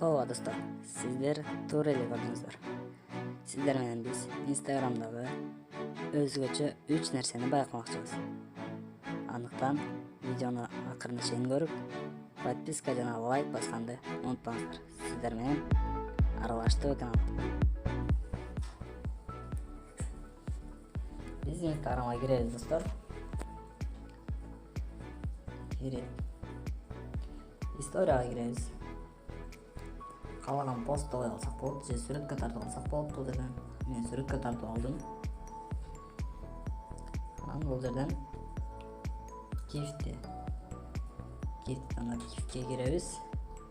Ооба достор, сиздер туура эле көрдүңүздөр. Сиздер менен биз инстаграмдагы өзгөчө 3 нерсени байкамакчыбыз. Андыктан видеону акырына чейин көрүп, подписка жана лайк басканды унутпаңыздар. Сиздер менен аралаштык канал. Биз инстаграмга киребиз достор. Историяга киребиз. Калаган пост кой алсак болот, же сүрөткө тартып алсак болот. Бул жерден мен сүрөткө тартып алдым. Анан бул жерден гифтти тандап гифтке киребиз.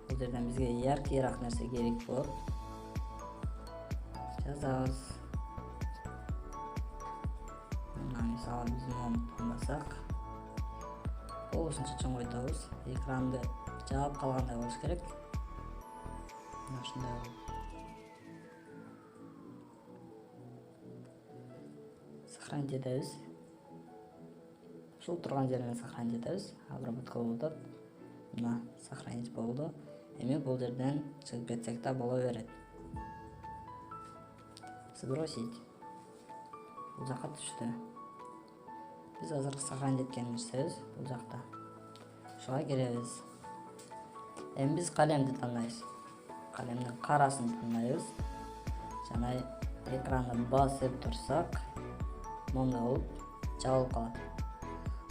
Бул жерден бизге яркыйраак нерсе керек болот. Жазабыз. Мисалы биз муну тандасак, болушунча чоңойтобуз. Экранды жаап калгандай болуш керек. Сохранить этебиз. Ушул турган жерине сохранить этебиз. Обработка болуп атат. Мына сохранить болду. Эми бул жерден чыгып кетсек да боло берет. Сбросить. Бул жака түштү. Биз азыр сохранить эткен нерсебиз бул жакта. Ушуга киребиз. Эми биз калемди тандайбыз. Калемдин карасын тандайбыз. Жана экранды басып турсак, моундай болуп жабылып калат.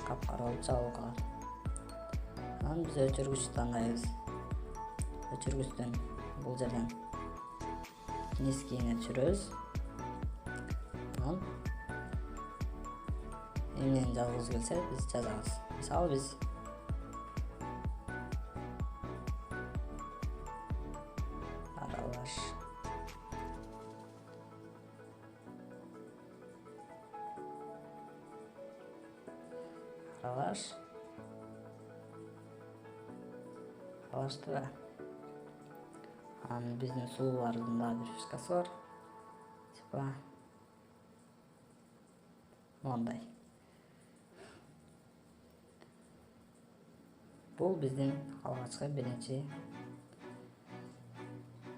Капкара болуп жабылып калат. Анан биз өчүргүчтү тандайбыз. Өчүргүчтөн бул жерден низкийине түшүрөбүз. Анан эмнени жазгыбыз келсе биз жазабыз. Мисалы биз аралашты да. Анан биздин сулуулардын да бир фишкасы бар. Типа мондай. Бул биздин алгачкы биринчи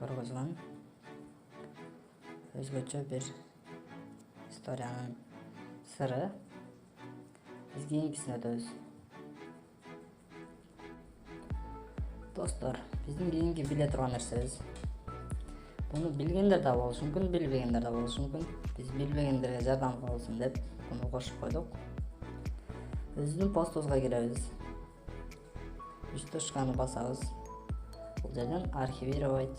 көргөзгөн өзгөчө бир историянын сыры. Биз кийинкисине өтөбүз. Достор, биздин кийинки биле турган нерсебиз. Буну билгендер да болушу мүмкүн, билбегендер да болушу мүмкүн. Биз билбегендерге жардам болсун деп буну кошуп койдук. Өзүбүздүн постубузга киребиз. 3 точканы басабыз. Бул жерден архивировать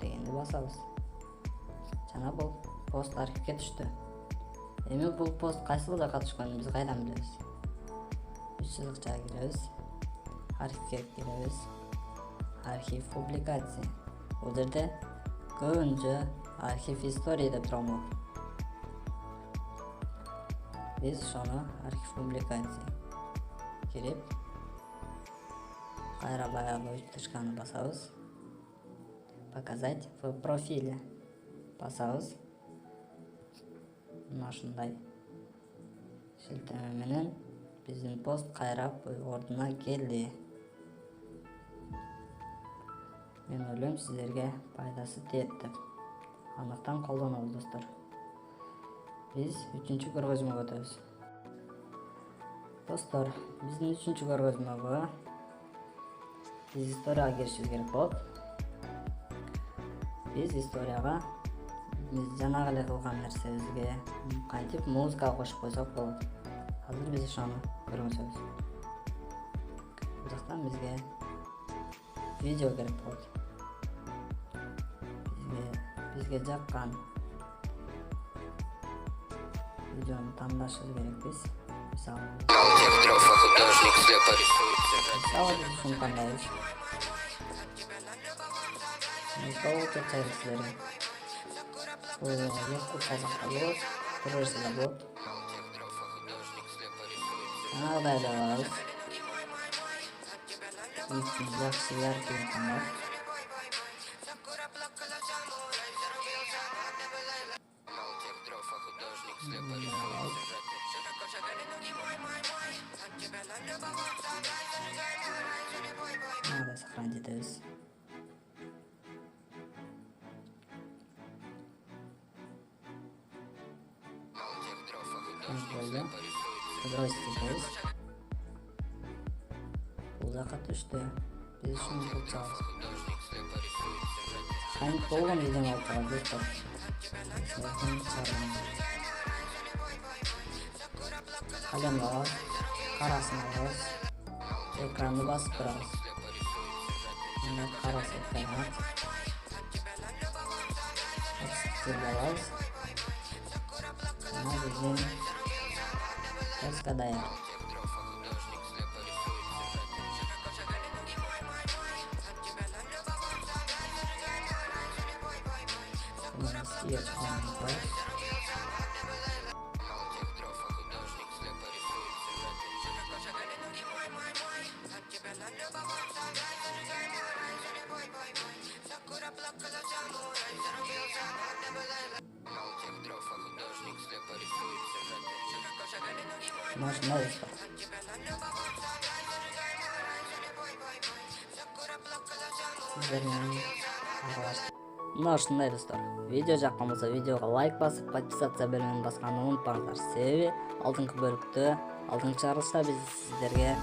дегенди басабыз. Жана бул пост архивге түштү. Эми бул пост кайсыл жака түшкөнүн биз кайдан билебиз? 3 сызыкчага киребиз. Архивге киребиз. Архив публикации. Бул жерде көбүнчө архив истории деп турган болот. Биз ошону архив публикации кирип, кайра баягы 3 точканы басабыз. Показать в профиле басабыз. Мына ушундай шилтеме менен биздин пост кайрап ордуна келди. Мен ойлойм сиздерге пайдасы тиет деп. Андыктан колдонобуз достор. Биз 3-чү көргөзмөгө өтөбүз. Достор, биздин 3-чү көргөзмөгө биз историяга киришибиз керек болот. Биз историяга биз жанагы эле кылган нерсебизге кантип музыка кошуп койсок болот. Азыр биз ошону көргөнсөбүз. Бул жактан бизге видео керек болот. Бизге жаккан видеону тандашыбыз керекпиз. Мисалы биз ушуну тандайбыз. Толук чыгарылыштарда. Легко казакта болот, турушта болот. Аябай да бар. Жакшы яркий тандап. Надо сохранить этебиз. да дростейбиз. Бул жака түштү. Биз ушуну кылчабыз. Кайын болгон видеону алып чыгабыз достор. Калемди алабыз, карасын алабыз, экранды басып турабыз. Мына карасы экран. Экспортты алабыз. Мына биздин теска даяр. Машина достор. Мына ушундай достор. Видео жаккан болсо видеого лайк басып, подписация белгисин басканды унутпаңыздар. Себеби алдыңкы бөлүктө, алдыңкы чыгарылышта биз сиздерге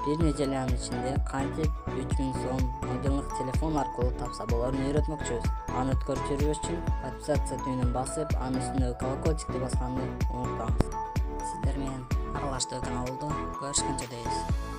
бир нече жылдын ичинде кантип 3000 сом мобилдик телефон аркылуу тапса болорун үйрөтмөкчүбүз. Аны өткөрүп жүрбөш үчүн подписация түйүнүн басып, анын үстүндөгү колокольчикти басканды унутпаңыз. Сиздер менен аралаштуу каналда көрүшкөнчө дейбиз.